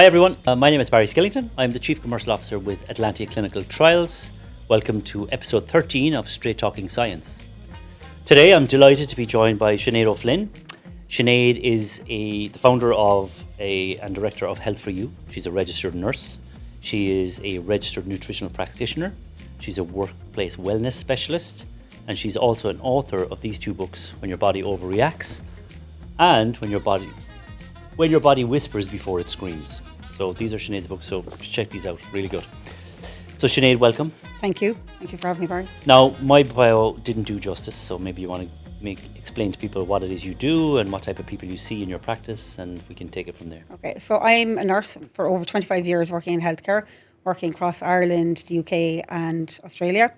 Hi everyone, my name is Barry Skillington. I'm the Chief Commercial Officer with Atlantia Clinical Trials. Welcome to episode 13 of Straight Talking Science. Today I'm delighted to be joined by Sinead O'Flynn. Sinead is the founder of and director of Health for You. She's a registered nurse. She is a registered nutritional practitioner. She's a workplace wellness specialist. And she's also an author of these two books, When Your Body Overreacts and When Your Body Whispers Before It Screams. So these are Sinead's books, so check these out, really good. So Sinead, welcome. Thank you. Thank you for having me, Barry. Now, my bio didn't do justice, so maybe you want to explain to people what it is you do and what type of people you see in your practice, and we can take it from there. Okay, so I'm a nurse for over 25 years working in healthcare, working across Ireland, the UK and Australia.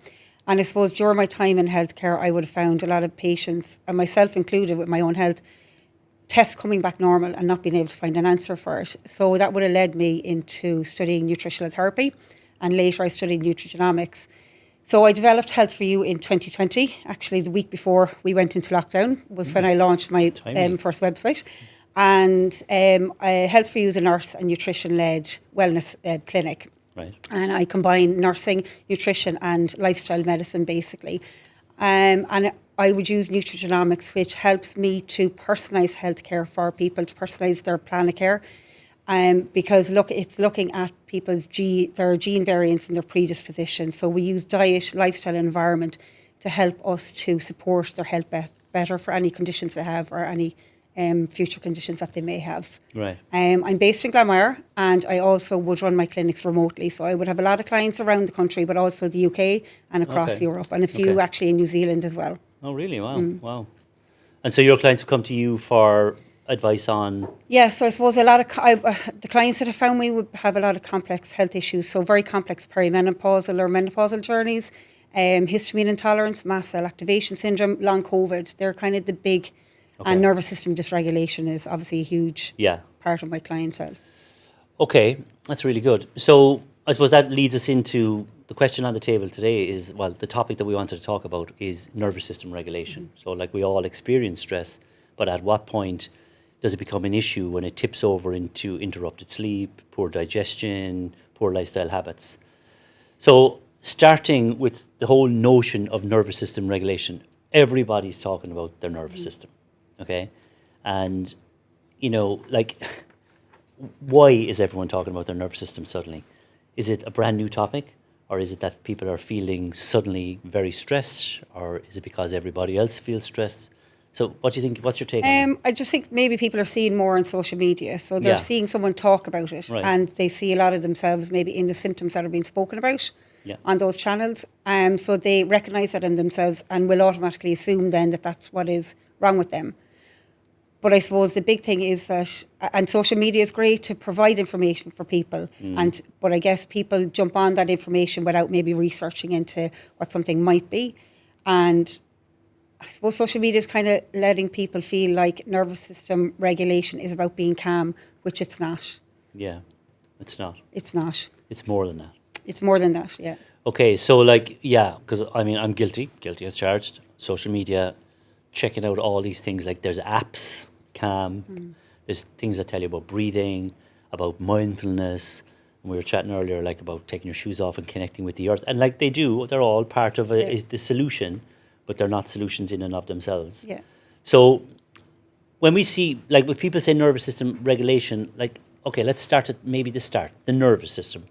And I suppose during my time in healthcare, I would have found a lot of patients, and myself included with my own health, tests coming back normal and not being able to find an answer for it. So that would have led me into studying nutritional therapy, and later I studied Nutrigenomics. So I developed Health for You in 2020. Actually, the week before we went into lockdown was when I launched my first website. And Health for You is a nurse and nutrition-led wellness clinic. Right. And I combine nursing, nutrition and lifestyle medicine basically. And I would use Nutrigenomics, which helps me to personalise healthcare for people, to personalise their plan of care. Because it's looking at people's their gene variants and their predisposition. So we use diet, lifestyle and environment to help us to support their health better for any conditions they have or any future conditions that they may have. Right. I'm based in Glanmire, and I also would run my clinics remotely. So I would have a lot of clients around the country, but also the UK and across Europe, and a few actually in New Zealand as well. Oh, really? Wow. Wow. And so your clients have come to you for advice on? Yeah, so I suppose a lot of the clients that have found me would have a lot of complex health issues. So very complex perimenopausal or menopausal journeys, histamine intolerance, mast cell activation syndrome, long COVID. They're kind of the big, and nervous system dysregulation is obviously a huge part of my clientele. Okay, that's really good. So I suppose that leads us into the question on the table today is, well, the topic that we wanted to talk about is nervous system regulation. So like we all experience stress, but at what point does it become an issue when it tips over into interrupted sleep, poor digestion, poor lifestyle habits? So starting with the whole notion of nervous system regulation, everybody's talking about their nervous system, okay? And, you know, like, why is everyone talking about their nervous system suddenly? Is it a brand new topic? Or is it that people are feeling suddenly very stressed? Or is it because everybody else feels stressed? So what do you think? What's your take on it? I just think maybe people are seeing more on social media. So they're seeing someone talk about it, and they see a lot of themselves maybe in the symptoms that are being spoken about on those channels. So they recognise that in themselves and will automatically assume then that that's what is wrong with them. But I suppose the big thing is that, and social media is great to provide information for people, but I guess people jump on that information without maybe researching into what something might be. And I suppose social media is kind of letting people feel like nervous system regulation is about being calm, which it's not. Yeah, it's not. It's not. It's more than that. It's more than that, yeah. Okay, so like, because I mean, I'm guilty as charged. Social media, checking out all these things, like there's apps, Calm. There's things that tell you about breathing, about mindfulness. And we were chatting earlier, like about taking your shoes off and connecting with the earth. And like they're all part of the solution, but they're not solutions in and of themselves. Yeah. So when we see, like when people say nervous system regulation, like, okay, let's start at maybe the start, the nervous system.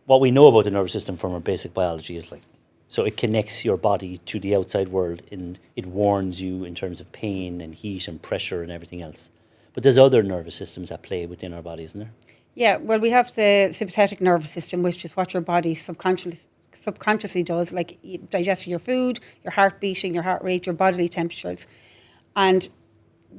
What we know about the nervous system from our basic biology is like, so it connects your body to the outside world, and it warns you in terms of pain and heat and pressure and everything else. But there's other nervous systems at play within our body, isn't there? Yeah, well, we have the sympathetic nervous system, which is what your body subconsciously does, like digesting your food, your heart beating, your heart rate, your bodily temperatures. And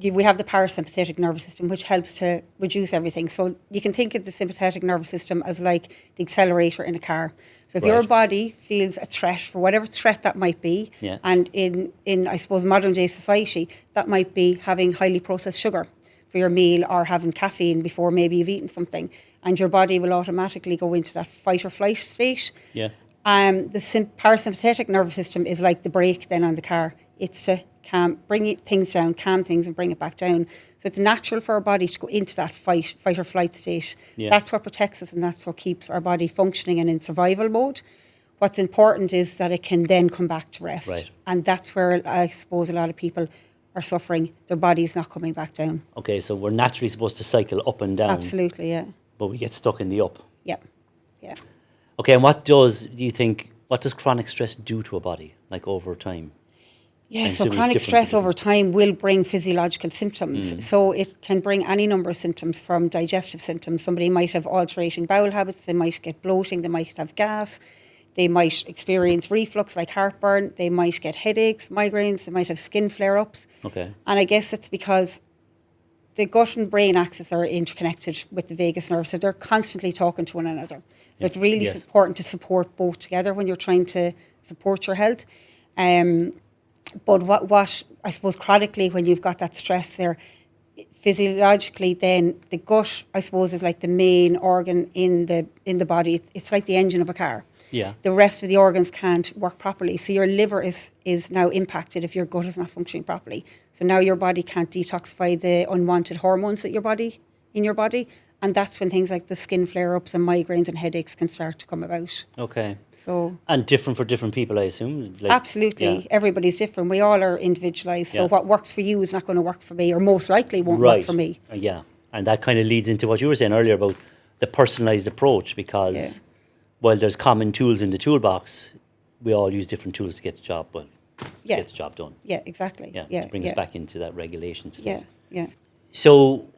we have the parasympathetic nervous system, which helps to reduce everything. So you can think of the sympathetic nervous system as like the accelerator in a car. So if your body feels a threat, for whatever threat that might be, and in I suppose modern day society, that might be having highly processed sugar for your meal or having caffeine before maybe you've eaten something, and your body will automatically go into that fight or flight state. Yeah. The parasympathetic nervous system is like the brake then on the car. It's to things down, calm things and bring it back down. So it's natural for our body to go into that fight or flight state. Yeah. That's what protects us and that's what keeps our body functioning and in survival mode. What's important is that it can then come back to rest. Right. And that's where I suppose a lot of people are suffering. Their body's not coming back down. Okay, so we're naturally supposed to cycle up and down. Absolutely, yeah. But we get stuck in the up. Yeah, yeah. Okay, and what does chronic stress do to a body, like over time? Yeah, I'm so assuming it's chronic different stress for over time will bring physiological symptoms. So it can bring any number of symptoms, from digestive symptoms. Somebody might have alterating bowel habits, they might get bloating, they might have gas, they might experience reflux like heartburn, they might get headaches, migraines, they might have skin flare-ups. Okay. And I guess it's because the gut and brain axis are interconnected with the vagus nerve, so they're constantly talking to one another. So it's really Yes. important to support both together when you're trying to support your health. But what I suppose chronically, when you've got that stress there, physiologically, then the gut, I suppose, is like the main organ in the body. It's like the engine of a car. Yeah. The rest of the organs can't work properly. So your liver is now impacted if your gut is not functioning properly. So now your body can't detoxify the unwanted hormones in your body. And that's when things like the skin flare-ups and migraines and headaches can start to come about. Okay. So And different for different people, I assume? Like, absolutely. yeah. Everybody's different. We all are individualised. So Yeah. what works for you is not going to work for me, or most likely won't work for me. Yeah. And that kind of leads into what you were saying earlier about the personalised approach, because while there's common tools in the toolbox, we all use different tools to get the job get the job done. Yeah, exactly. Yeah. To bring us back into that regulation state. Yeah. So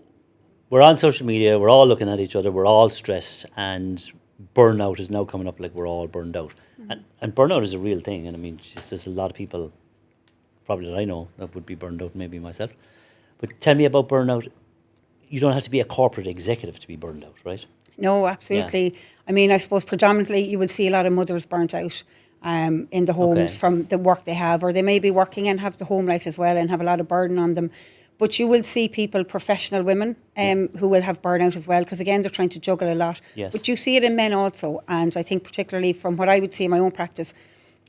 we're on social media, we're all looking at each other, we're all stressed, and burnout is now coming up, like we're all burned out. And burnout is a real thing. And I mean, there's a lot of people probably that I know that would be burned out, maybe myself. But tell me about burnout. You don't have to be a corporate executive to be burned out, right? No, absolutely. Yeah. I mean, I suppose predominantly you will see a lot of mothers burnt out in the homes from the work they have, or they may be working and have the home life as well and have a lot of burden on them. But you will see people, professional women, who will have burnout as well, because again, they're trying to juggle a lot. Yes. But you see it in men also. And I think particularly from what I would see in my own practice,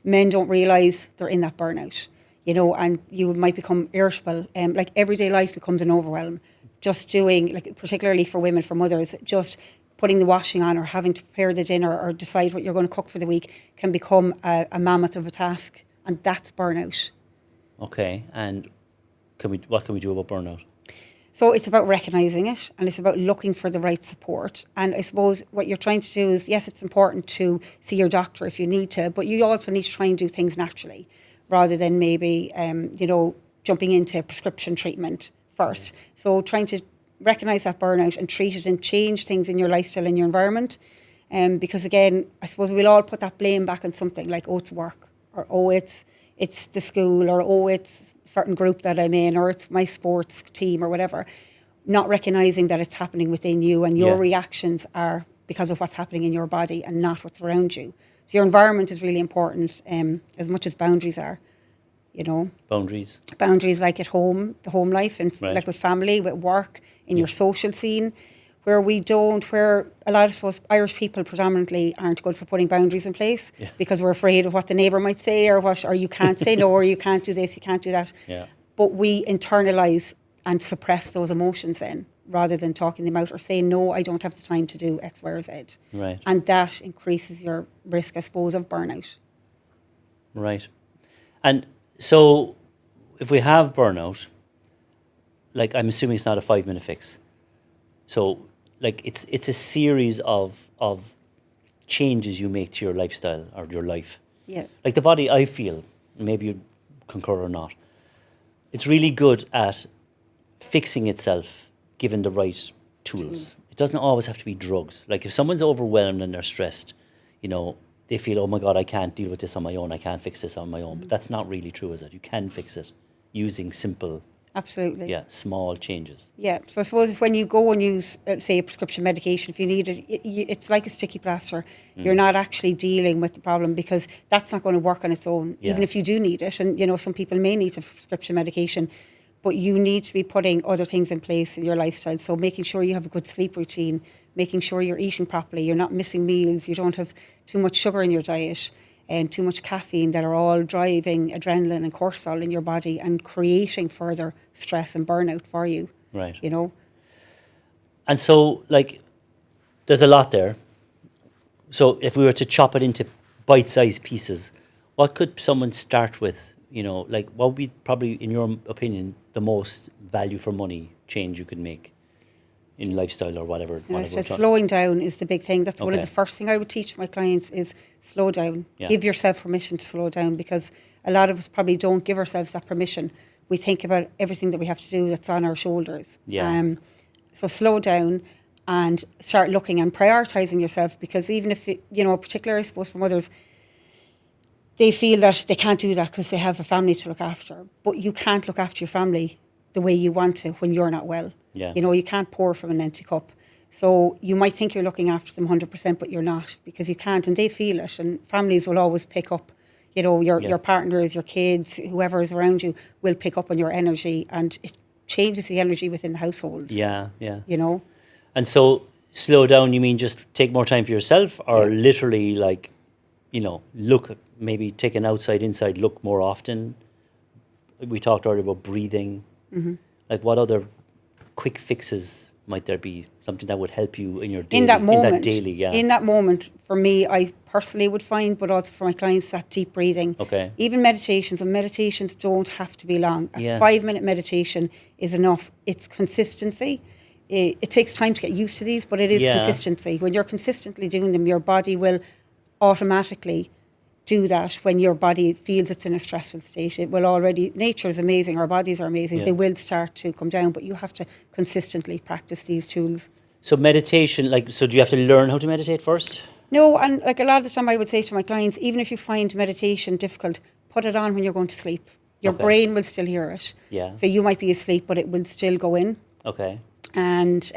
men don't realise they're in that burnout, and you might become irritable. Like everyday life becomes an overwhelm. Just doing, like particularly for women, for mothers, just putting the washing on or having to prepare the dinner or decide what you're going to cook for the week can become a mammoth of a task. And that's burnout. Okay. And what can we do about burnout? So it's about recognising it, and it's about looking for the right support. And I suppose what you're trying to do is, yes, it's important to see your doctor if you need to, but you also need to try and do things naturally rather than maybe, jumping into prescription treatment first. So trying to recognise that burnout and treat it and change things in your lifestyle and your environment. Because again, I suppose we'll all put that blame back on something like, it's work, or it's the school, or it's a certain group that I'm in, or it's my sports team or whatever. Not recognising that it's happening within you, and your reactions are because of what's happening in your body and not what's around you. So your environment is really important, as much as boundaries are. Boundaries like at home, the home life, and like with family, with work, in your social scene, where a lot of us Irish people predominantly aren't good for putting boundaries in place because we're afraid of what the neighbour might say, or you can't say no, or you can't do this, you can't do that. Yeah. But we internalise and suppress those emotions then, rather than talking them out or saying, no, I don't have the time to do X, Y, or Z. Right. And that increases your risk, I suppose, of burnout. Right. And so if we have burnout, like I'm assuming it's not a 5-minute fix. So like it's a series of changes you make to your lifestyle or your life. Yeah. Like the body, I feel, maybe you concur or not, it's really good at fixing itself given the right tools. It doesn't always have to be drugs. Like if someone's overwhelmed and they're stressed, they feel, oh my God, I can't deal with this on my own. I can't fix this on my own. But that's not really true, is it? You can fix it using simple, absolutely, small changes. Yeah. So I suppose when you go and use, say, a prescription medication, if you need it, it's like a sticky plaster. You're not actually dealing with the problem, because that's not going to work on its own, even if you do need it. And, some people may need a prescription medication, but you need to be putting other things in place in your lifestyle. So making sure you have a good sleep routine, making sure you're eating properly, you're not missing meals, you don't have too much sugar in your diet. and too much caffeine, that are all driving adrenaline and cortisol in your body and creating further stress and burnout for you. Right. You know? And so, like, there's a lot there. So if we were to chop it into bite-sized pieces, what could someone start with? You know, like, what would be probably, in your opinion, the most value for money change you could make in lifestyle or whatever? You know, whatever so slowing down is the big thing. That's one of Okay. the first thing I would teach my clients is slow down. Yeah. Give yourself permission to slow down, because a lot of us probably don't give ourselves that permission. We think about everything that we have to do that's on our shoulders. Yeah. So slow down and start looking and prioritising yourself, because even if, you know, particularly I suppose for mothers, they feel that they can't do that because they have a family to look after. But you can't look after your family the way you want to when you're not well. Yeah. You know, you can't pour from an empty cup. So you might think you're looking after them 100%, but you're not, because you can't, and they feel it. And families will always pick up, you know, your partners, your kids, whoever is around you will pick up on your energy, and it changes the energy within the household. Yeah, yeah. You know? And so slow down, you mean just take more time for yourself, or Yeah. literally, like, you know, look, maybe take an outside, inside look more often? We talked earlier about breathing. Mm-hmm. Like, what other quick fixes might there be? Something that would help you in your daily, In that moment, yeah. in that moment, for me, I personally would find, but also for my clients, that deep breathing. Okay. Even meditations, and meditations don't have to be long. A Yeah. 5-minute meditation is enough. It's consistency. It takes time to get used to these, but it is Yeah. consistency. When you're consistently doing them, your body will automatically do that. When your body feels it's in a stressful state, it will already, nature is amazing, our bodies are amazing, Yeah. they will start to come down, but you have to consistently practice these tools. So meditation, like, so do you have to learn how to meditate first? No, and like a lot of the time I would say to my clients, even if you find meditation difficult, put it on when you're going to sleep. Your Okay. brain will still hear it. Yeah. So you might be asleep, but it will still go in. Okay. And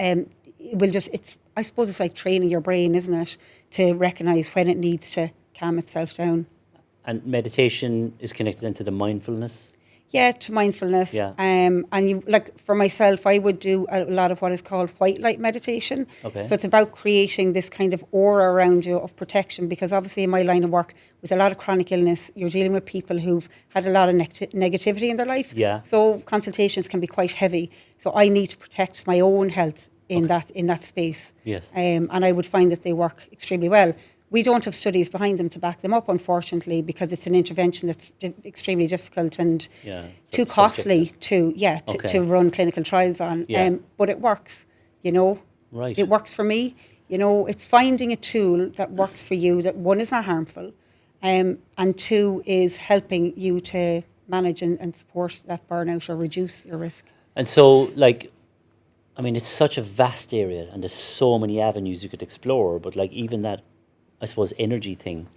it will just, I suppose it's like training your brain, isn't it? To recognise when it needs to calm itself down. And meditation is connected into the mindfulness? Yeah, to mindfulness. Yeah. And you, like for myself, I would do a lot of what is called white light meditation. Okay. So it's about creating this kind of aura around you of protection, because obviously in my line of work with a lot of chronic illness, you're dealing with people who've had a lot of negativity in their life. Yeah. So consultations can be quite heavy. So I need to protect my own health in that space. Yes. And I would find that they work extremely well. We don't have studies behind them to back them up, unfortunately, because it's an intervention that's extremely difficult and Yeah, so too costly to Okay. run clinical trials on. Yeah. But it works, you know. Right. It works for me. You know, it's finding a tool that works for you, that one is not harmful, and two is helping you to manage and support that burnout or reduce your risk. And so, like, I mean, it's such a vast area and there's so many avenues you could explore, but like even that, I suppose, energy thing,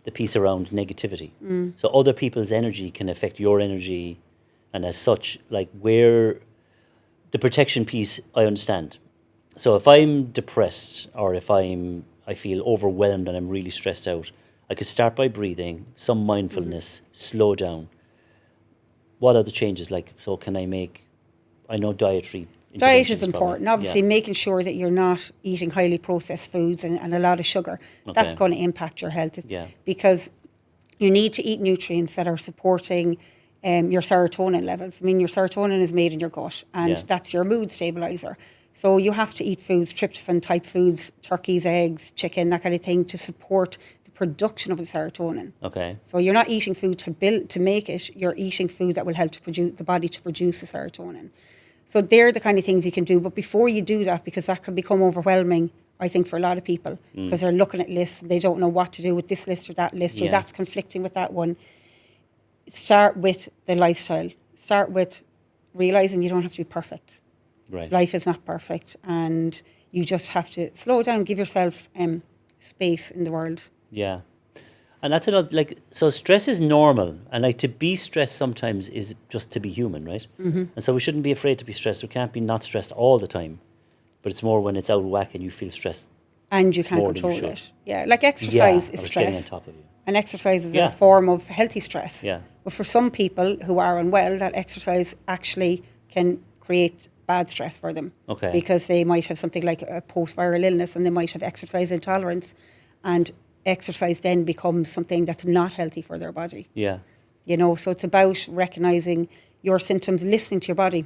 the piece around negativity. So other people's energy can affect your energy, and as such, like, where the protection piece, I understand. So if I'm depressed, or if I feel overwhelmed and I'm really stressed out, I could start by breathing, some mindfulness, slow down. What are the changes? Like, so can I make, I know dietary. Diet is interventions probably- important. Obviously, yeah. making sure that you're not eating highly processed foods and a lot of sugar. That's Okay. going to impact your health. Yeah. Because you need to eat nutrients that are supporting your serotonin levels. I mean, your serotonin is made in your gut, and Yeah. that's your mood stabilizer. So you have to eat foods, tryptophan type foods, turkeys, eggs, chicken, that kind of thing, to support the production of the serotonin. Okay. So you're not eating food to make it. You're eating food that will help to produce the body to produce the serotonin. So they're the kind of things you can do. But before you do that, because that can become overwhelming, I think, for a lot of people, because they're looking at lists and they don't know what to do with this list or that list, or Yeah. that's conflicting with that one. Start with the lifestyle. Start with realising you don't have to be perfect. Right. Life is not perfect, and you just have to slow down, give yourself space in the world. Yeah. And that's another, like, so stress is normal, and like to be stressed sometimes is just to be human, right? Mm-hmm. And so we shouldn't be afraid to be stressed. We can't be not stressed all the time, but it's more when it's out of whack and you feel stressed. And you can't More than you control should. it. Yeah, like exercise I is was getting on stress. top of you. And exercise is Yeah. a form of healthy stress. Yeah. But for some people who are unwell, that exercise actually can create bad stress for them. Okay. Because they might have something like a post-viral illness, and they might have exercise intolerance. And exercise then becomes something that's not healthy for their body. Yeah. So it's about recognizing your symptoms, listening to your body,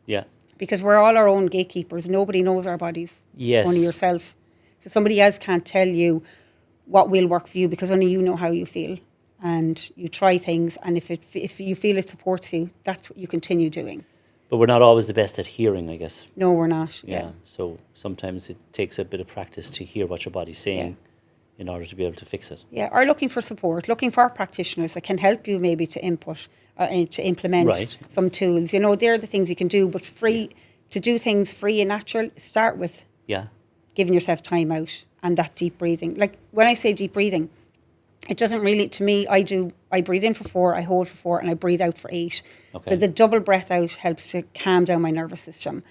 Yeah. because we're all our own gatekeepers. Nobody knows our bodies. Yes. Only yourself. So somebody else can't tell you what will work for you, because only you know how you feel. And you try things, and if you feel it supports you, that's what you continue doing. But we're not always the best at hearing, I guess. No, we're not. Yeah. So sometimes it takes a bit of practice to hear what your body's saying in order to be able to fix it. Yeah, or looking for support, looking for practitioners that can help you maybe to input or to implement some tools. They're the things you can do, but to do things free and natural, start with giving yourself time out and that deep breathing. Like when I say deep breathing, it doesn't really, to me, I breathe in for 4, I hold for 4, and I breathe out for 8. Okay. So the double breath out helps to calm down my nervous system.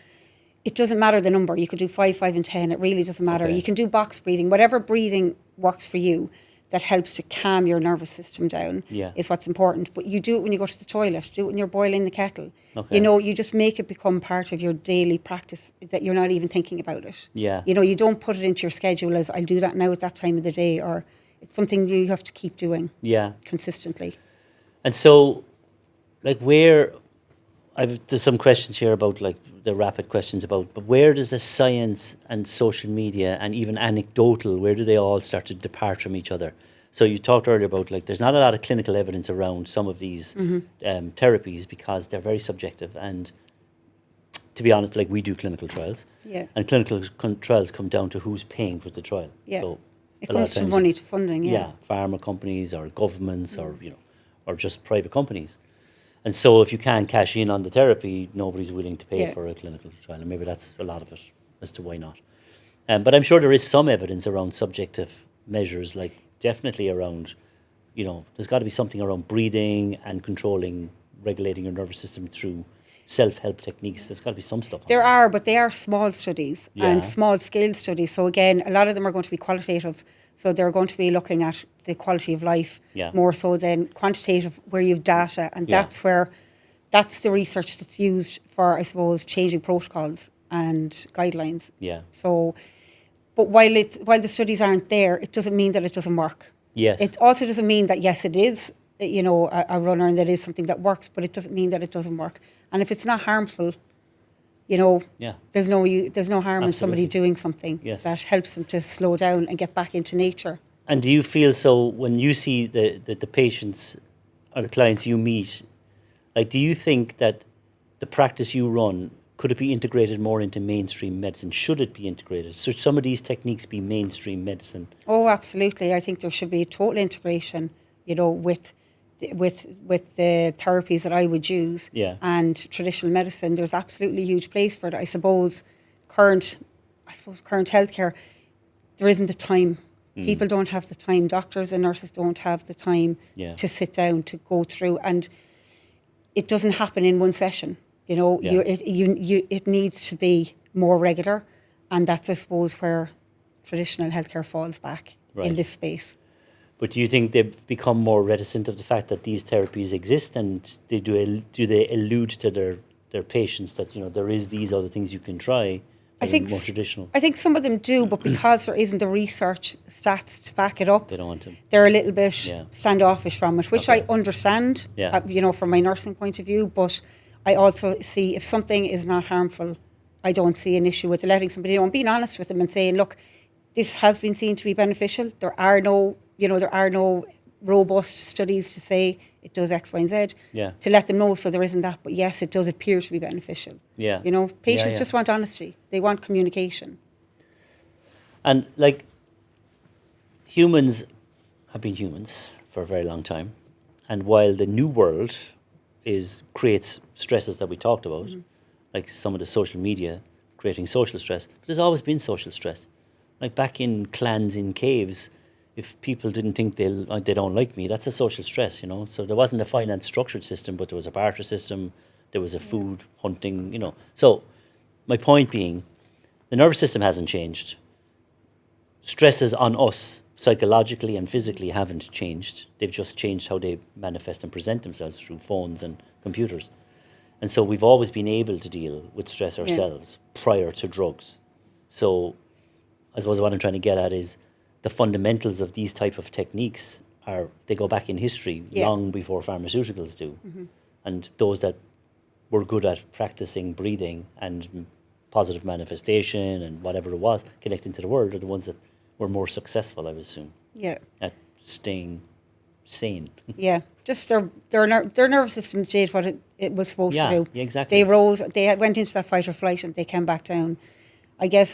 It doesn't matter the number. You could do 5, 5 and 10. It really doesn't matter. Okay. You can do box breathing. Whatever breathing works for you that helps to calm your nervous system down is what's important. But you do it when you go to the toilet. Do it when you're boiling the kettle. Okay. You just make it become part of your daily practice, that you're not even thinking about it. Yeah. You don't put it into your schedule as, I'll do that now at that time of the day, or it's something you have to keep doing consistently. And so, like, there's some questions here about, like, the rapid questions about, but where does the science and social media and even anecdotal, where do they all start to depart from each other? So you talked earlier about, like, there's not a lot of clinical evidence around some of these therapies because they're very subjective. And to be honest, like, we do clinical trials. Yeah. And clinical trials come down to who's paying for the trial. Yeah. So it comes to money, to funding, Yeah, pharma companies or governments or, or just private companies. And so if you can't cash in on the therapy, nobody's willing to pay for a clinical trial. And maybe that's a lot of it as to why not. But I'm sure there is some evidence around subjective measures, like definitely around, there's got to be something around breathing and controlling, regulating your nervous system through self-help techniques. There's got to be some stuff. There are, but they are small studies and small-scale studies. So again, a lot of them are going to be qualitative. So they're going to be looking at the quality of life more so than quantitative, where you've data, and that's the research that's used for, I suppose, changing protocols and guidelines. Yeah. So, but while the studies aren't there, it doesn't mean that it doesn't work. Yes. It also doesn't mean that yes, it is a runner and that is something that works, but it doesn't mean that it doesn't work. And if it's not harmful, there's no harm in somebody doing something that helps them to slow down and get back into nature. And do you feel so when you see the patients or the clients you meet, like, do you think that the practice you run, could it be integrated more into mainstream medicine? Should it be integrated? Should some of these techniques be mainstream medicine? Oh, absolutely. I think there should be total integration, with the therapies that I would use and traditional medicine. There's absolutely a huge place for it. I suppose current healthcare, there isn't the time. People don't have the time. Doctors and nurses don't have the time to sit down, to go through, and it doesn't happen in one session. It needs to be more regular, and that's, I suppose, where traditional healthcare falls back in this space. But do you think they've become more reticent of the fact that these therapies exist, and do they allude to their patients that there is these other things you can try? I think more traditional. I think some of them do, but because there isn't the research stats to back it up, they don't want to. They're a little bit standoffish from it, which I understand. From my nursing point of view. But I also see, if something is not harmful, I don't see an issue with letting somebody know and being honest with them and saying, look, this has been seen to be beneficial. There are no robust studies to say it does X, Y, and Z. To let them know, so there isn't that. But yes, it does appear to be beneficial. Patients just want honesty. They want communication. And, like, humans have been humans for a very long time. And while the new world creates stresses that we talked about, like some of the social media creating social stress, but there's always been social stress. Like back in clans in caves, if people didn't think they don't like me, that's a social stress, So there wasn't a finance structured system, but there was a barter system, there was a food hunting, So my point being, the nervous system hasn't changed. Stresses on us psychologically and physically haven't changed. They've just changed how they manifest and present themselves through phones and computers. And so we've always been able to deal with stress ourselves prior to drugs. So I suppose what I'm trying to get at is the fundamentals of these type of techniques they go back in history long before pharmaceuticals do. And those that were good at practicing breathing and positive manifestation and whatever it was, connecting to the world, are the ones that were more successful, I would assume, at staying sane. Yeah, just their nervous system did what it was supposed to do. Yeah, exactly. They went into that fight or flight and they came back down. I guess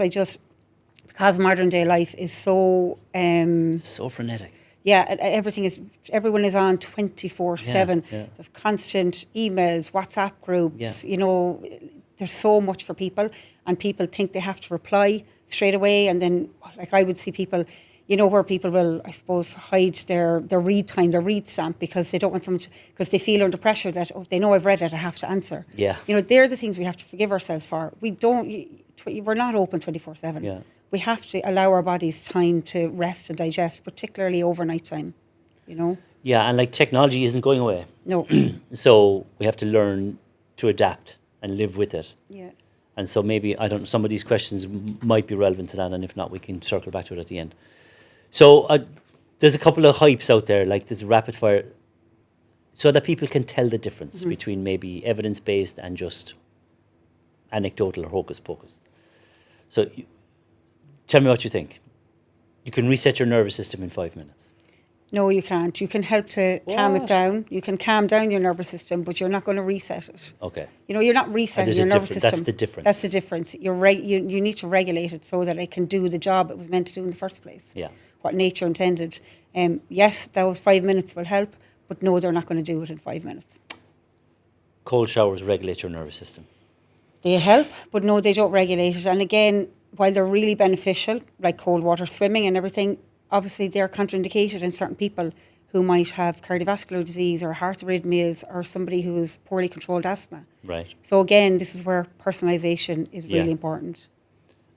because modern day life is so... so frenetic. Yeah, everyone is on 24/7. Yeah. There's constant emails, WhatsApp groups, there's so much for people, and people think they have to reply straight away. And then, like, I would see people, where people will, I suppose, hide their read time, their read stamp, because they don't want someone because they feel under pressure that, they know I've read it, I have to answer. Yeah. They're the things we have to forgive ourselves for. We're not open 24/7. Yeah. We have to allow our bodies time to rest and digest, particularly overnight time, Yeah, and like technology isn't going away. No. So we have to learn to adapt and live with it. Yeah. And so maybe, some of these questions might be relevant to that, and if not, we can circle back to it at the end. So there's a couple of hypes out there, like this rapid fire, so that people can tell the difference between maybe evidence-based and just anecdotal or hocus pocus. So tell me what you think. You can reset your nervous system in 5 minutes. No, you can't. You can help to calm it down. You can calm down your nervous system, but you're not going to reset it. Okay. You're not resetting your nervous system. That's the difference. That's the difference. You need to regulate it so that it can do the job it was meant to do in the first place. Yeah. What nature intended. Yes, those 5 minutes will help, but no, they're not going to do it in 5 minutes. Cold showers regulate your nervous system. They help, but no, they don't regulate it. And again, while they're really beneficial, like cold water swimming and everything, obviously they're contraindicated in certain people who might have cardiovascular disease or heart arrhythmias or somebody who has poorly controlled asthma. Right. So again, this is where personalisation is really important.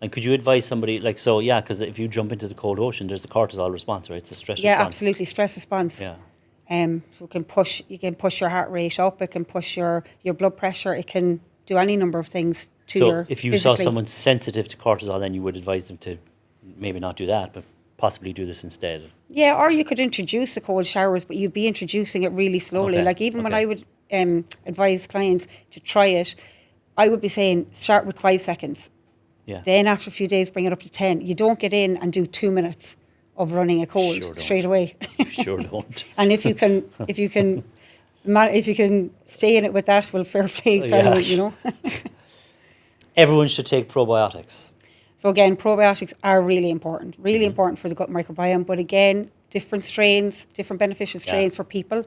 And could you advise somebody, because if you jump into the cold ocean, there's the cortisol response, right? It's a stress response. Yeah, absolutely, stress response. Yeah. So you can push your heart rate up, it can push your blood pressure, it can do any number of things to your So if you saw someone sensitive to cortisol, then you would advise them to maybe not do that, but possibly do this instead. Yeah, or you could introduce the cold showers, but you'd be introducing it really slowly. Okay. Like when I would advise clients to try it, I would be saying start with 5 seconds. Yeah. Then after a few days, bring it up to 10. You don't get in and do 2 minutes of running a cold straight away. Sure don't. And if you can stay in it with that, well, fair play to you. Everyone should take probiotics. So again, probiotics are really important important for the gut microbiome. But again, different strains, different beneficial strains for people.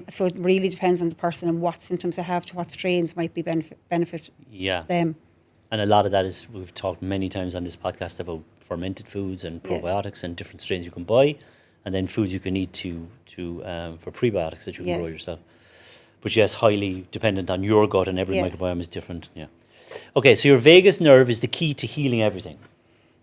So it really depends on the person and what symptoms they have to what strains might be benefit them. And a lot of that is, we've talked many times on this podcast about fermented foods and probiotics and different strains you can buy, and then foods you can eat for prebiotics that you can grow yourself. But yes, highly dependent on your gut, and every microbiome is different. Yeah. Okay, so your vagus nerve is the key to healing everything.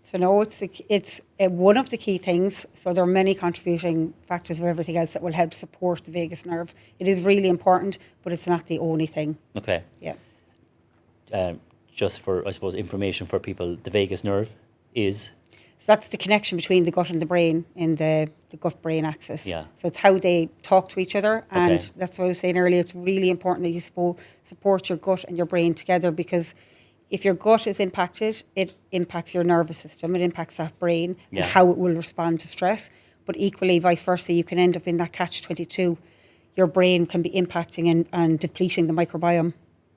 So no, it's one of the key things. So there are many contributing factors of everything else that will help support the vagus nerve. It is really important, but it's not the only thing. Okay. Yeah. Just for, I suppose, information for people, the vagus nerve is? So that's the connection between the gut and the brain in the gut-brain axis. Yeah. So it's how they talk to each other. And that's what I was saying earlier. It's really important that you support your gut and your brain together, because if your gut is impacted, it impacts your nervous system. It impacts that brain and how it will respond to stress. But equally, vice versa, you can end up in that catch-22. Your brain can be impacting and depleting the microbiome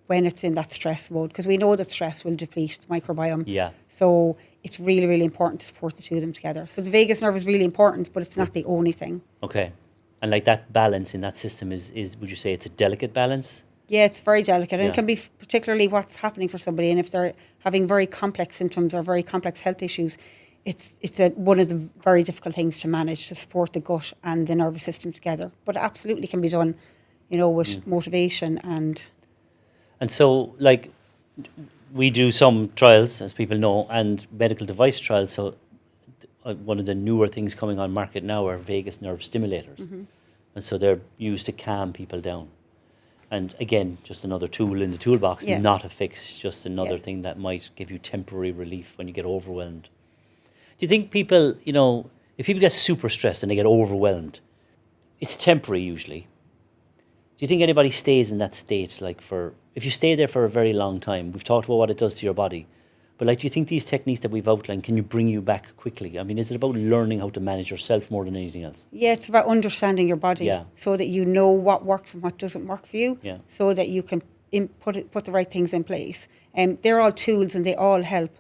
when it's in that stress mode, because we know that stress will deplete the microbiome. Yeah. So it's really, really important to support the two of them together. So the vagus nerve is really important, but it's not the only thing. Okay. And like that balance in that system is would you say it's a delicate balance? Yeah, it's very delicate, and it can be particularly what's happening for somebody. And if they're having very complex symptoms or very complex health issues, it's one of the very difficult things to manage, to support the gut and the nervous system together. But it absolutely can be done, with motivation and... And so, like, we do some trials, as people know, and medical device trials. So one of the newer things coming on market now are vagus nerve stimulators. Mm-hmm. And so they're used to calm people down. And again, just another tool in the toolbox, not a fix, just another thing that might give you temporary relief when you get overwhelmed. Do you think people, if people get super stressed and they get overwhelmed, it's temporary usually. Do you think anybody stays in that state, like if you stay there for a very long time? We've talked about what it does to your body, but like, do you think these techniques that we've outlined, can you bring you back quickly? I mean, is it about learning how to manage yourself more than anything else? Yeah, it's about understanding your body, so that you know what works and what doesn't work for you, so that you can put the right things in place. They're all tools and they all help.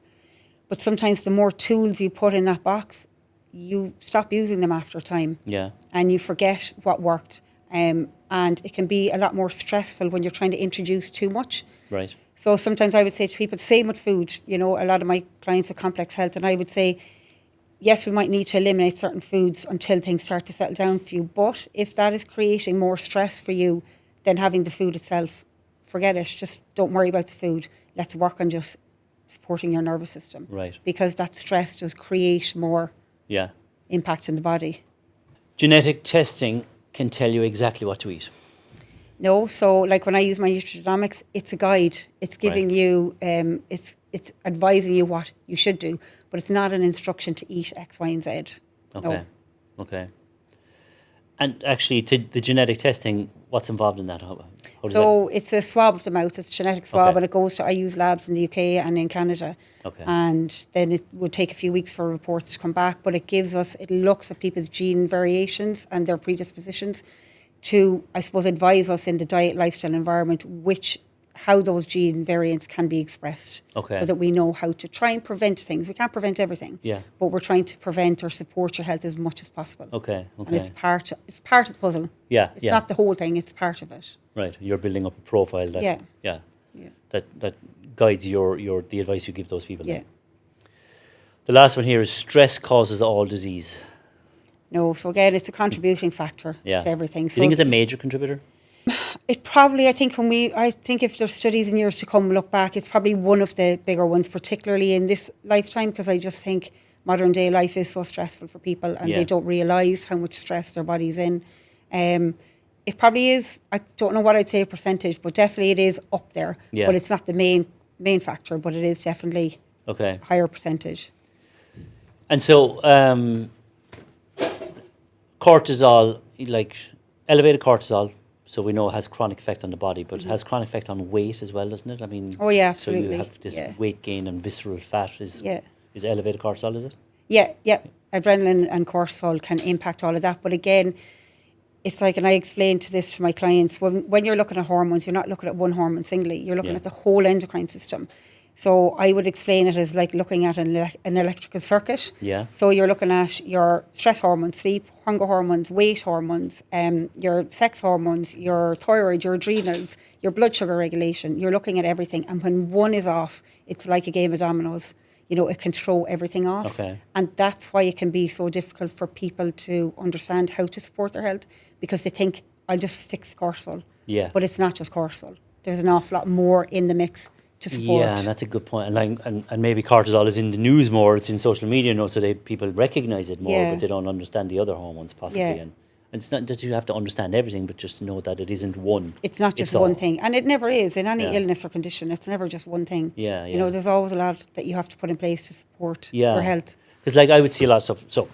But sometimes the more tools you put in that box, you stop using them after a time. Yeah. And you forget what worked. And it can be a lot more stressful when you're trying to introduce too much. Right. So sometimes I would say to people, same with food, you know, a lot of my clients with complex health, and I would say, yes, we might need to eliminate certain foods until things start to settle down for you. But if that is creating more stress for you than having the food itself, forget it. Just don't worry about the food. Let's work on just supporting your nervous system. Right. Because that stress does create more impact in the body. Genetic testing can tell you exactly what to eat. No, so like when I use my Nutrigenomics, it's a guide. It's giving you, it's advising you what you should do, but it's not an instruction to eat X, Y, and Z. Okay, no. Okay. And actually, the genetic testing, what's involved in that? How does so it's a swab of the mouth. It's a genetic swab, Okay. and it goes to, I use labs in the UK and in Canada. Okay. And then it would take a few weeks for reports to come back, but it looks at people's gene variations and their predispositions to, I suppose, advise us in the diet, lifestyle, environment, how those gene variants can be expressed. Okay. So that we know how to try and prevent things. We can't prevent everything. Yeah. But we're trying to prevent or support your health as much as possible. Okay. And it's part of the puzzle. Yeah. It's not the whole thing, it's part of it. Right. You're building up a profile that that guides the advice you give those people. Yeah. The last one here is stress causes all disease. No, so again, it's a contributing factor to everything. Do you think it's a major contributor? It probably, I think if there's studies in years to come, look back, it's probably one of the bigger ones, particularly in this lifetime, because I just think modern day life is so stressful for people and they don't realise how much stress their body's in. It probably is, I don't know what I'd say a percentage, but definitely it is up there. Yeah. But it's not the main factor, but it is definitely a higher percentage. And so cortisol, like elevated cortisol, so we know it has chronic effect on the body, but it has chronic effect on weight as well, doesn't it? I mean, oh yeah, absolutely. So you have this weight gain and visceral fat is elevated cortisol, is it? Yeah. Adrenaline and cortisol can impact all of that. But again, it's like, and I explain this to my clients, when you're looking at hormones, you're not looking at one hormone singly, you're looking at the whole endocrine system. So I would explain it as like looking at an electrical circuit. Yeah. So you're looking at your stress hormones, sleep, hunger hormones, weight hormones, your sex hormones, your thyroid, your adrenals, your blood sugar regulation. You're looking at everything. And when one is off, it's like a game of dominoes. You know, it can throw everything off. Okay. And that's why it can be so difficult for people to understand how to support their health, because they think, I'll just fix cortisol. Yeah. But it's not just cortisol. There's an awful lot more in the mix to support. Yeah, and that's a good point. And maybe cortisol is in the news more, it's in social media now, so people recognise it more, but they don't understand the other hormones possibly. Yeah. And it's not that you have to understand everything, but just to know that it isn't one. It's not just one thing. And it never is. In any illness or condition, it's never just one thing. Yeah. You know, there's always a lot that you have to put in place to support Yeah. your health. Because like I would see a lot of stuff. So,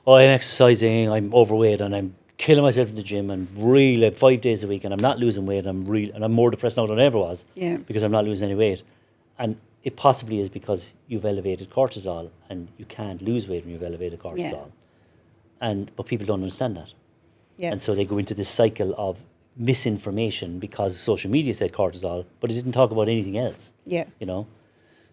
I'm exercising, I'm overweight, and I'm killing myself in the gym, and really 5 days a week, and I'm not losing weight, and I'm more depressed now than I ever was. Yeah. Because I'm not losing any weight. And it possibly is because you've elevated cortisol, and you can't lose weight when you've elevated cortisol. But people don't understand that. Yeah. And so they go into this cycle of misinformation because social media said cortisol, but it didn't talk about anything else. Yeah. You know?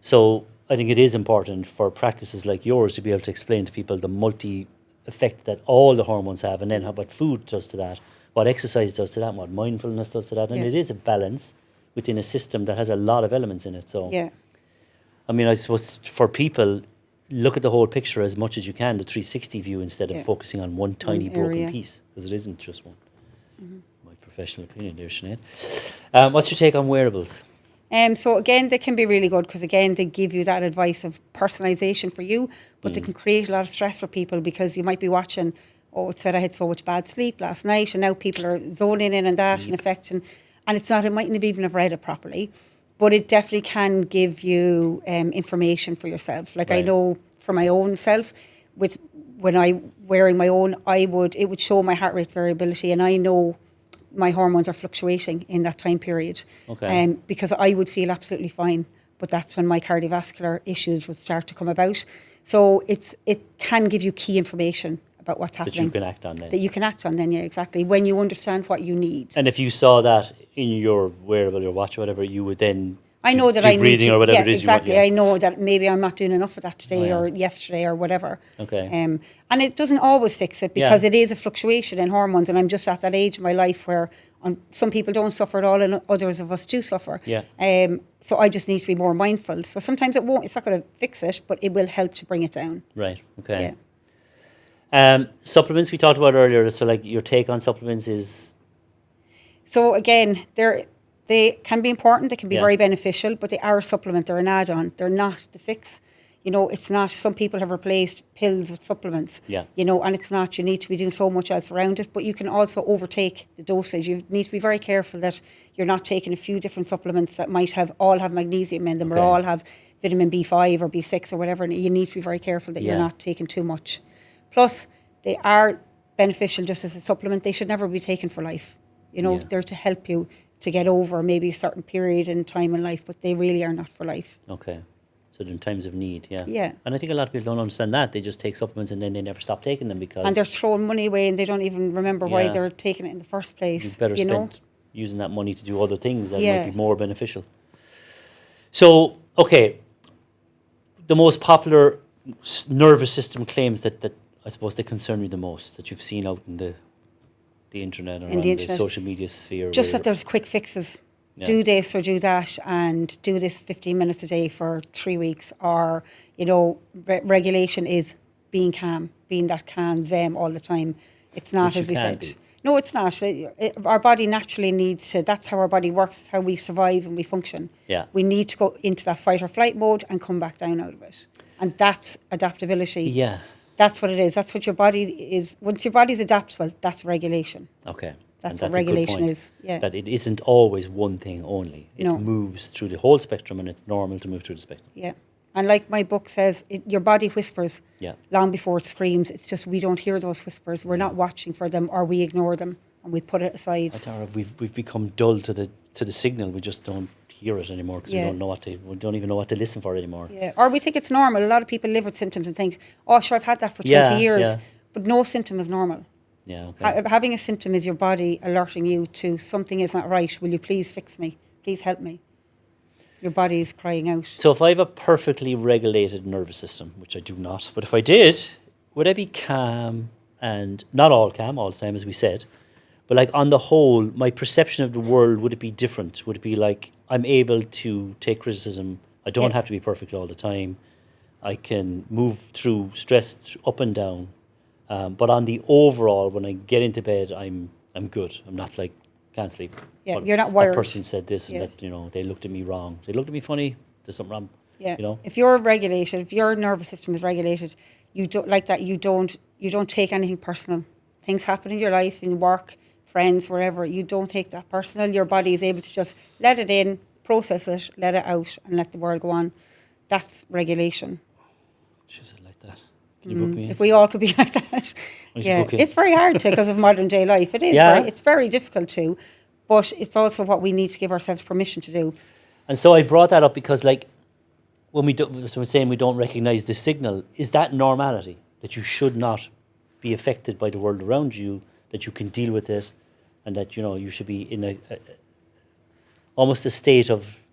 So I think it is important for practices like yours to be able to explain to people the multi-effect that all the hormones have, and then what food does to that, what exercise does to that, what mindfulness does to that. And it is a balance within a system that has a lot of elements in it. So, I mean, I suppose for people, look at the whole picture as much as you can, the 360 view, instead of focusing on one tiny broken piece, because it isn't just one. My professional opinion there, Sinead. What's your take on wearables? So again, they can be really good because again, they give you that advice of personalisation for you, but they can create a lot of stress for people because you might be watching, it said I had so much bad sleep last night, and now people are zoning in on that and affecting, and it mightn't have even have read it properly. But it definitely can give you information for yourself. Like I know for my own self, with when I wearing my own, it would show my heart rate variability, and I know my hormones are fluctuating in that time period. Okay. Because I would feel absolutely fine, but that's when my cardiovascular issues would start to come about. So it can give you key information about what's happening. That you can act on then. That you can act on then, yeah, exactly. When you understand what you need. And if you saw that in your wearable, your watch or whatever, you would then I know that do I need breathing to, or whatever yeah, it is exactly. you want. I know that maybe I'm not doing enough of that today or yesterday or whatever. Okay. And it doesn't always fix it because it is a fluctuation in hormones, and I'm just at that age in my life where some people don't suffer at all and others of us do suffer. Yeah. So I just need to be more mindful. So sometimes it's not going to fix it, but it will help to bring it down. Right. Okay. Yeah. Supplements we talked about earlier. So like your take on supplements is. So again, they can be important, they can be very beneficial, but they are a supplement, they're an add-on, they're not the fix. You know, it's not, some people have replaced pills with supplements, you know, and it's not, you need to be doing so much else around it, but you can also overtake the dosage. You need to be very careful that you're not taking a few different supplements that might all have magnesium in them or all have vitamin B5 or B6 or whatever, and you need to be very careful that you're not taking too much. Plus, they are beneficial just as a supplement, they should never be taken for life. You know, they're to help you to get over maybe a certain period in time in life, but they really are not for life. Okay. So in times of need, Yeah. And I think a lot of people don't understand that. They just take supplements and then they never stop taking them because... And they're throwing money away and they don't even remember why they're taking it in the first place. You better spend using that money to do other things that might be more beneficial. So, okay, the most popular nervous system claims that I suppose they concern you the most, that you've seen out in the internet or on the social media sphere. Just that there's quick fixes. Yeah. Do this or do that and do this 15 minutes a day for 3 weeks. Or, you know, regulation is being calm, being that calm zen all the time. It's not, as we said. No, it's not. Our body naturally needs to, that's how our body works, how we survive and we function. Yeah. We need to go into that fight or flight mode and come back down out of it. And that's adaptability. Yeah. That's what it is. That's what your body is. Once your body's adaptable, that's regulation. Okay. That's what regulation is. Yeah. That it isn't always one thing only. It moves through the whole spectrum, and it's normal to move through the spectrum. Yeah. And like my book says, your body whispers long before it screams. It's just we don't hear those whispers. We're not watching for them, or we ignore them and we put it aside. That's all right. We've become dull to the signal. We just don't hear it anymore because we don't even know what to listen for anymore. Yeah. Or we think it's normal. A lot of people live with symptoms and think, oh, sure, I've had that for 20 years. Yeah. But no symptom is normal. Yeah, okay. Having a symptom is your body alerting you to something is not right. Will you please fix me? Please help me. Your body is crying out. So if I have a perfectly regulated nervous system, which I do not, but if I did, would I be calm and not all calm all the time, as we said, but like on the whole, my perception of the world, would it be different? Would it be like I'm able to take criticism? I don't have to be perfect all the time. I can move through stress up and down. But on the overall, when I get into bed, I'm good. I'm not like, can't sleep. Yeah, but you're not wired. That person said this and that, you know, they looked at me wrong. They looked at me funny. There's something wrong. Yeah. You know? If you're regulated, if your nervous system is regulated, you don't like that. You don't take anything personal. Things happen in your life, in work, friends, wherever. You don't take that personal. Your body is able to just let it in, process it, let it out, and let the world go on. That's regulation. Jeez, I like that. Can you book me in? If we all could be like that. It's very hard to because of modern day life. It is. It's very difficult to, but it's also what we need to give ourselves permission to do. And so I brought that up because, like, when we're saying we don't recognise the signal, is that normality? That you should not be affected by the world around you, that you can deal with it, and that, you know, you should be in a almost a state of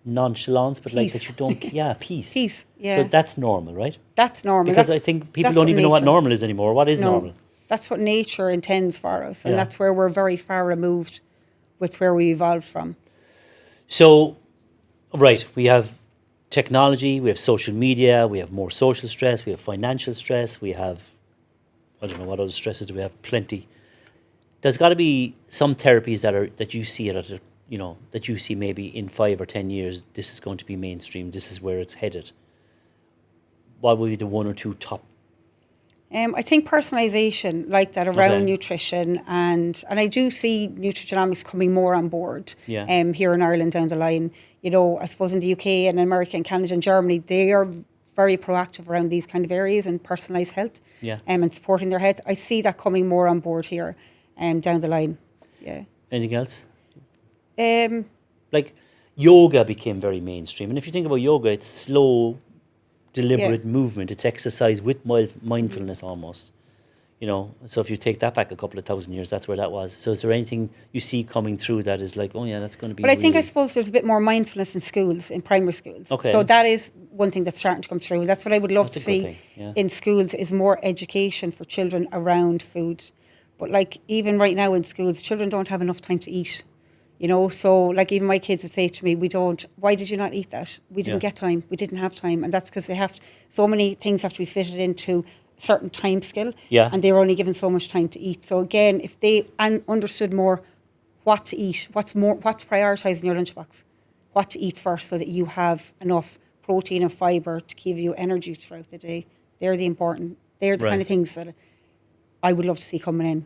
nonchalance, but peace. Like that you don't, peace. Peace, yeah. So that's normal, right? That's normal. Because I think people don't even know what normal is anymore. What is normal? That's what nature intends for us, and Yeah. that's where we're very far removed with where we evolved from. So, right, we have technology, we have social media, we have more social stress, we have financial stress, we have, I don't know what other stresses do we have, plenty. There's got to be some therapies that you see that you see maybe in 5 or 10 years, this is going to be mainstream, this is where it's headed. What would be the one or two top? I think personalisation, like that, around nutrition, and I do see Nutrigenomics coming more on board here in Ireland down the line. You know, I suppose in the UK and America and Canada and Germany, they are very proactive around these kind of areas and personalised health, Yeah. and supporting their health. I see that coming more on board here, down the line. Yeah. Anything else? Um, Like yoga became very mainstream, and if you think about yoga, it's slow, deliberate movement. It's exercise with mindfulness almost. You know, so if you take that back a couple of thousand years, that's where that was. So is there anything you see coming through that is like, oh yeah, that's going to be But I think, I really- suppose there's a bit more mindfulness in schools, in primary schools. Okay. So that is one thing that's starting to come through. That's what I would love That's to a good see thing, yeah. in schools, is more education for children around food. But like even right now in schools, children don't have enough time to eat. You know, so like even my kids would say to me, why did you not eat that? We didn't Yeah. get time. We didn't have time. And that's because so many things have to be fitted into a certain time scale. Yeah. And they're only given so much time to eat. So again, if they understood more what to eat, what to prioritise in your lunchbox, what to eat first so that you have enough protein and fibre to give you energy throughout the day. They're the kind Right. of things that I would love to see coming in.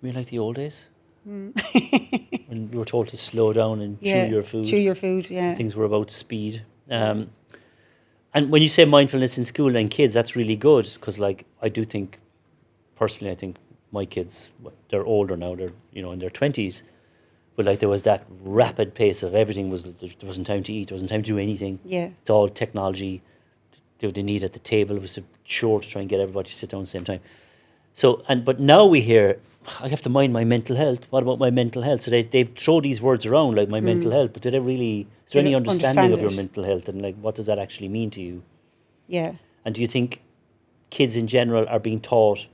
You mean like the old days? When you were told to slow down and chew your food. Chew your food, yeah. Things were about speed. And when you say mindfulness in school and kids, that's really good because, like, I do think, personally, I think my kids, they're older now, they're, you know, in their 20s, but like there was that rapid pace of everything there wasn't time to eat, there wasn't time to do anything. Yeah. It's all technology. They need at the table. It was a chore to try and get everybody to sit down at the same time. So, but now we hear, I have to mind my mental health. What about my mental health? So they throw these words around like my mental health, but do they really, is there They any don't understanding of your understand it. mental health and like what does that actually mean to you? Yeah. And do you think kids in general are being taught,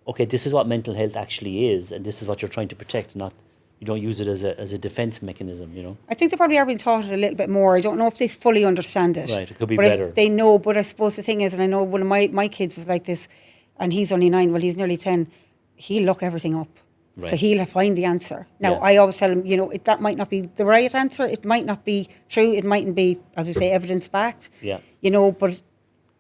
okay, this is what mental health actually is and this is what you're trying to protect, not, you don't use it as a defense mechanism, you know? I think they probably are being taught it a little bit more. I don't know if they fully understand it. Right, it could be but better. They know, but I suppose the thing is, and I know one of my kids is like this, and he's only 9, well, he's nearly 10, he'll look everything up. Right. So he'll find the answer. Now, Yeah. I always tell him, you know, that might not be the right answer. It might not be true. It mightn't be, as we say, evidence-backed. Yeah. You know, but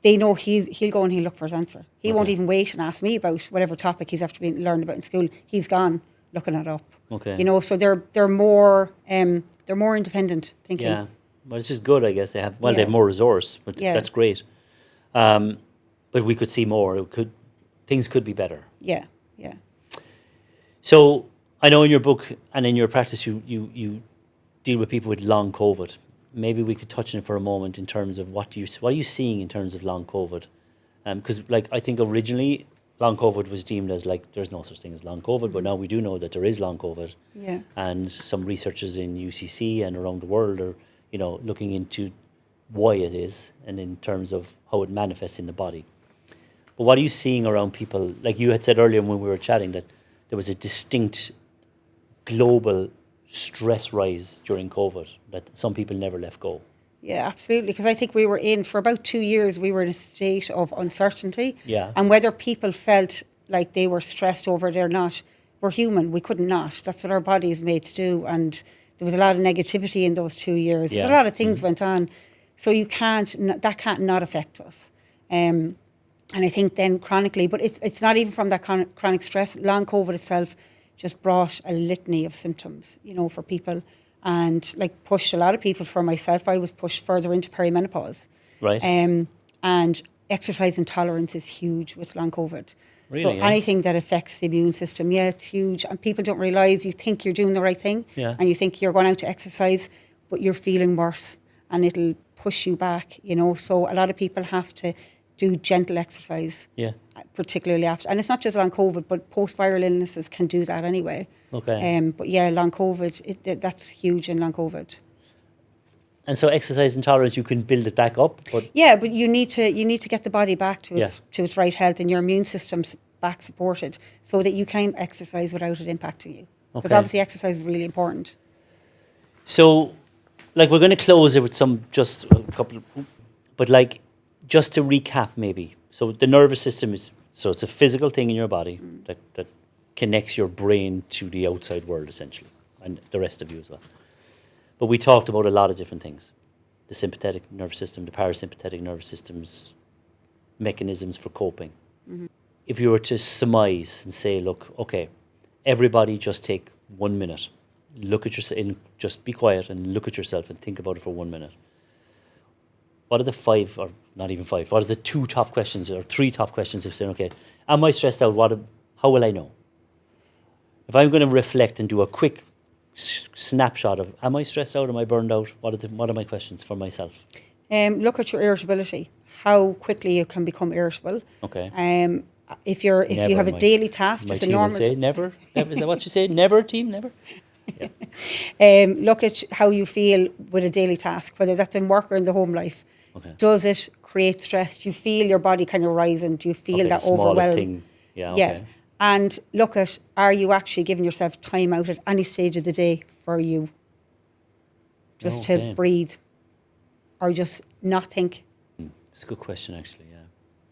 they know he'll go and he'll look for his answer. He won't Okay. even wait and ask me about whatever topic he's after being learned about in school. He's gone looking it up. Okay. You know, so they're more independent thinking. Yeah, well, it's just good, I guess. They have they Yeah. have more resource, but Yeah. that's great. But we could see more. Things could be better. Yeah, yeah. So I know in your book and in your practice, you deal with people with long COVID. Maybe we could touch on it for a moment in terms of what are you seeing in terms of long COVID? Because like I think originally long COVID was deemed as like there's no such thing as long COVID, but now we do know that there is long COVID. Yeah. And some researchers in UCC and around the world are, you know, looking into why it is and in terms of how it manifests in the body. But what are you seeing around people? Like you had said earlier when we were chatting that there was a distinct global stress rise during COVID that some people never left go. Yeah, absolutely. Because I think we were for about 2 years, we were in a state of uncertainty. Yeah. And whether people felt like they were stressed over it or not, we're human. We couldn't not. That's what our body is made to do. And there was a lot of negativity in those 2 years. Yeah. A lot of things went on. So that can't not affect us. And I think then chronically, but it's not even from that chronic stress. Long COVID itself just brought a litany of symptoms, you know, for people. And like pushed a lot of people. For myself, I was pushed further into perimenopause. Right. And exercise intolerance is huge with long COVID. Really, So yeah? anything that affects the immune system, yeah, it's huge. And people don't realise, you think you're doing the right thing, Yeah. and you think you're going out to exercise, but you're feeling worse, and it'll push you back, you know. So a lot of people have to do gentle exercise. Yeah. Particularly after, and it's not just long COVID, but post-viral illnesses can do that anyway. Okay. But yeah, long COVID, that's huge in long COVID. And so exercise intolerance, you can build it back up, but Yeah, but you need to get the body back to Yeah. its right health, and your immune system's back supported, so that you can exercise without it impacting you. Because Okay. obviously exercise is really important. so like we're going to close it with just a couple of, but like just to recap maybe. So the nervous system so it's a physical thing in your body that connects your brain to the outside world essentially, and the rest of you as well. But we talked about a lot of different things. The sympathetic nervous system, the parasympathetic nervous system's mechanisms for coping. If you were to surmise and say, look, okay, everybody just take 1 minute. Look at yourself, just be quiet and look at yourself and think about it for 1 minute. What are the 5 or not even 5. What are the 2 top questions or 3 top questions of saying, okay, am I stressed out? How will I know? If I'm going to reflect and do a quick snapshot of, am I stressed out? Am I burned out? What are my questions for myself? Look at your irritability, how quickly you can become irritable. Okay. If you have a daily task, My just a team will normal. say never. Is that what you say? Never, team, never? Yeah. Look at how you feel with a daily task, whether that's in work or in the home life. Okay. Does it create stress? Do you feel your body kind of rising? Do you feel Okay, that the smallest overwhelm? thing. Yeah, okay. And look at, are you actually giving yourself time out at any stage of the day for you? Just to breathe or just not think? It's a good question, actually, yeah.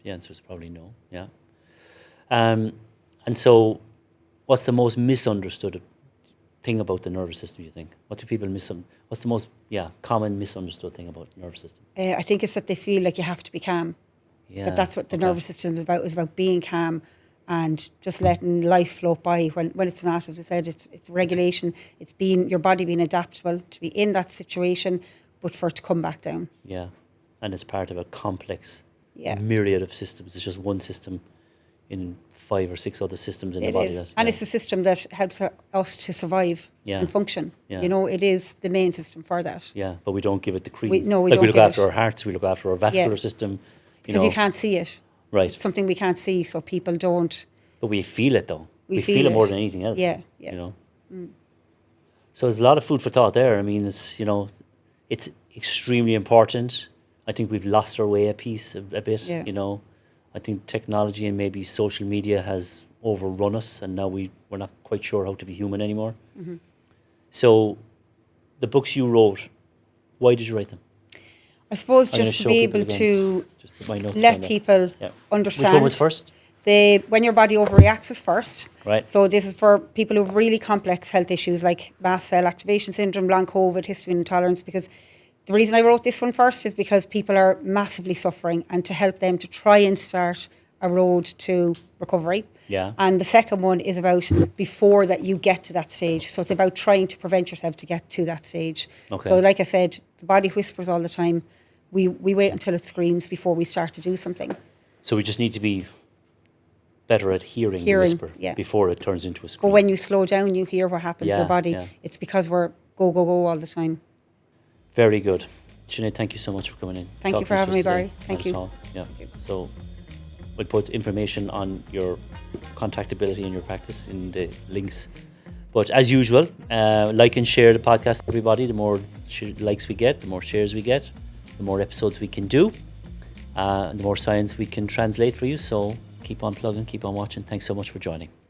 The answer is probably no, yeah. And so what's the most misunderstood thing about the nervous system, you think? What do people what's the most common misunderstood thing about the nervous system? I think it's that they feel like you have to be calm. Yeah. That's what the nervous system is about being calm and just letting life float by when it's not. As we said, it's regulation. It's your body being adaptable to be in that situation, but for it to come back down. Yeah, and it's part of a complex myriad of systems. It's just one system in 5 or 6 other systems in the body. And it's a system that helps us to survive and function. Yeah. You know, it is the main system for that. Yeah, but we don't give it the credence. We don't we look give after it. our hearts, we look after our vascular system. Because you can't see it. Right. It's something we can't see, so people don't. But we feel it, though. We feel it more than anything else. Yeah. You know. So there's a lot of food for thought there. I mean, it's extremely important. I think we've lost our way a bit. Yeah. You know, I think technology and maybe social media has overrun us, and now we're not quite sure how to be human anymore. Mm-hmm. So, the books you wrote, why did you write them? I suppose just to be able to let people understand. Which one was first? When your body overreacts is first. Right. So this is for people who have really complex health issues like mast cell activation syndrome, long COVID, histamine intolerance, because the reason I wrote this one first is because people are massively suffering, and to help them to try and start a road to recovery. Yeah. And the second one is about before that you get to that stage. So it's about trying to prevent yourself to get to that stage. Okay. So like I said, the body whispers all the time. We wait until it screams before we start to do something. So we just need to be better at hearing the whisper before it turns into a scream. But when you slow down, you hear what happens to your body. Yeah. It's because we're go, go, go all the time. Very good. Sinead, thank you so much for coming in. Thank you for having me, Barry. Thank you. Yeah. So we'll put information on your contactability and your practice in the links. But as usual, like and share the podcast, everybody. The more likes we get, the more shares we get, the more episodes we can do, and the more science we can translate for you. So keep on plugging, keep on watching. Thanks so much for joining.